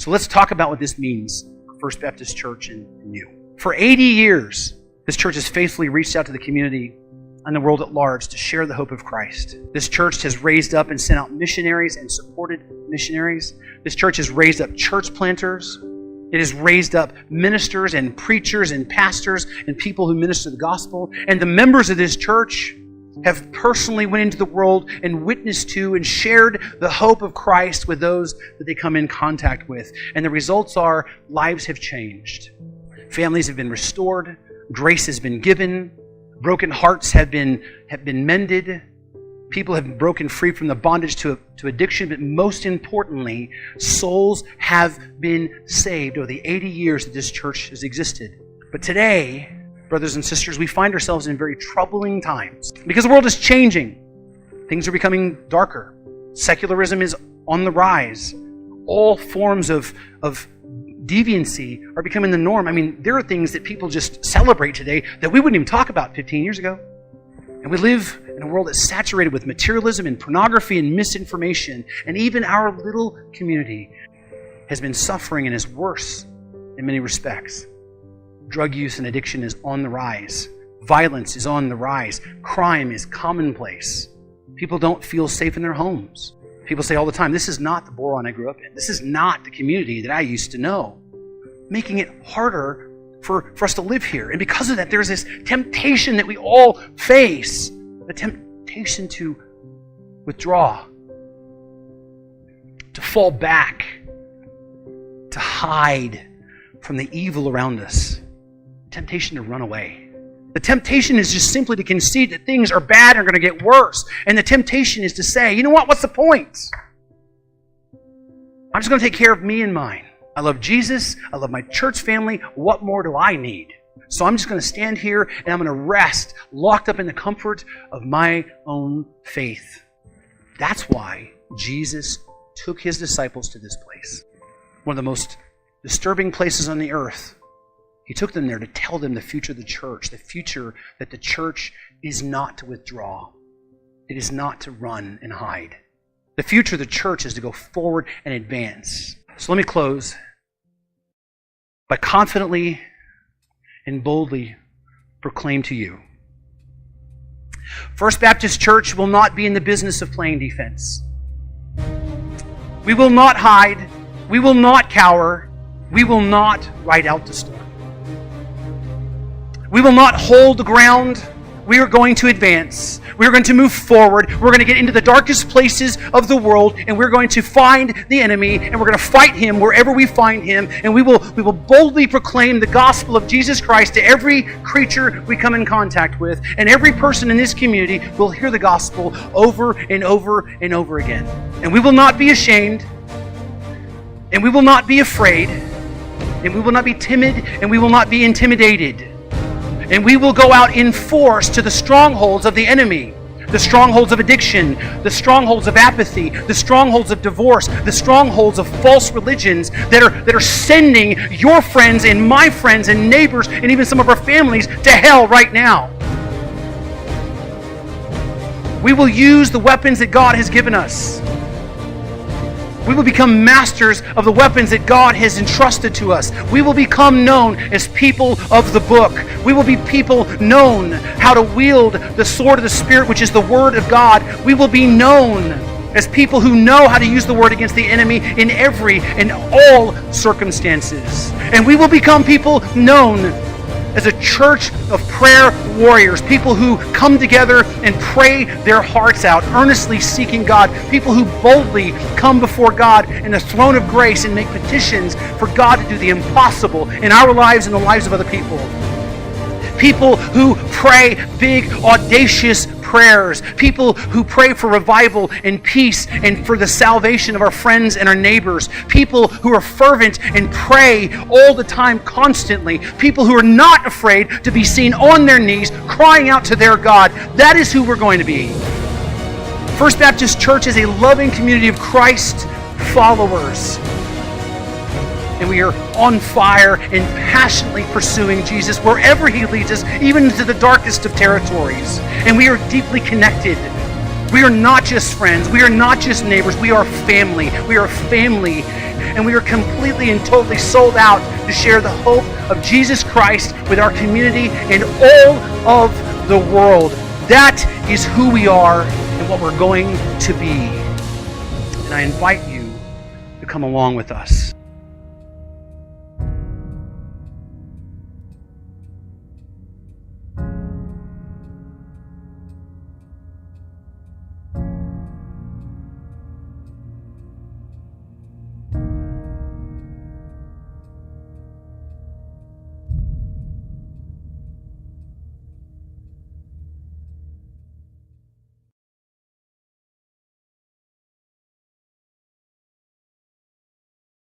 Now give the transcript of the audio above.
So let's talk about what this means for First Baptist Church and you. For 80 years, this church has faithfully reached out to the community and the world at large to share the hope of Christ. This church has raised up and sent out missionaries and supported missionaries. This church has raised up church planters. It has raised up ministers and preachers and pastors and people who minister the gospel. And the members of this church have personally went into the world and witnessed to and shared the hope of Christ with those that they come in contact with. And the results are lives have changed. Families have been restored. Grace has been given. Broken hearts have been mended. People have broken free from the bondage to addiction, but most importantly, souls have been saved over the 80 years that this church has existed. But today, brothers and sisters, we find ourselves in very troubling times because the world is changing. Things are becoming darker. Secularism is on the rise. All forms of deviancy are becoming the norm. I mean, there are things that people just celebrate today that we wouldn't even talk about 15 years ago. And we live in a world that's saturated with materialism and pornography and misinformation. And even our little community has been suffering and is worse in many respects. Drug use and addiction is on the rise. Violence is on the rise. Crime is commonplace. People don't feel safe in their homes. People say all the time, this is not the Boron I grew up in. This is not the community that I used to know. Making it harder for us to live here. And because of that, there's this temptation that we all face. The temptation to withdraw, to fall back, to hide from the evil around us. Temptation to run away. The temptation is just simply to concede that things are bad and are going to get worse. And the temptation is to say, you know what? What's the point? I'm just going to take care of me and mine. I love Jesus. I love my church family. What more do I need? So I'm just going to stand here and I'm going to rest, locked up in the comfort of my own faith. That's why Jesus took his disciples to this place. One of the most disturbing places on the earth. He took them there to tell them the future of the church, the future that the church is not to withdraw. It is not to run and hide. The future of the church is to go forward and advance. So let me close by confidently and boldly proclaim to you. First Baptist Church will not be in the business of playing defense. We will not hide. We will not cower. We will not ride out the storm. We will not hold the ground. We are going to advance. We are going to move forward. We're going to get into the darkest places of the world, and we're going to find the enemy, and we're going to fight him wherever we find him, and we will boldly proclaim the gospel of Jesus Christ to every creature we come in contact with, and every person in this community will hear the gospel over and over and over again. And we will not be ashamed, and we will not be afraid, and we will not be timid, and we will not be intimidated. And we will go out in force to the strongholds of the enemy, the strongholds of addiction, the strongholds of apathy, the strongholds of divorce, the strongholds of false religions that are sending your friends and my friends and neighbors and even some of our families to hell right now. We will use the weapons that God has given us. We will become masters of the weapons that God has entrusted to us. We will become known as people of the book. We will be people known how to wield the sword of the Spirit, which is the Word of God. We will be known as people who know how to use the Word against the enemy in every and all circumstances. And we will become people known as a church of prayer warriors, people who come together and pray their hearts out, earnestly seeking God, people who boldly come before God in the throne of grace and make petitions for God to do the impossible in our lives and the lives of other people. People who pray big, audacious prayers. People who pray for revival and peace and for the salvation of our friends and our neighbors. People who are fervent and pray all the time, constantly. People who are not afraid to be seen on their knees, crying out to their God. That is who we're going to be. First Baptist Church is a loving community of Christ followers. And we are on fire and passionately pursuing Jesus wherever He leads us, even into the darkest of territories. And we are deeply connected We are not just friends. We are not just neighbors. We are family. We are family. And we are completely and totally sold out to share the hope of Jesus Christ with our community and all of the world. That is who we are and what we're going to be. And I invite you to come along with us.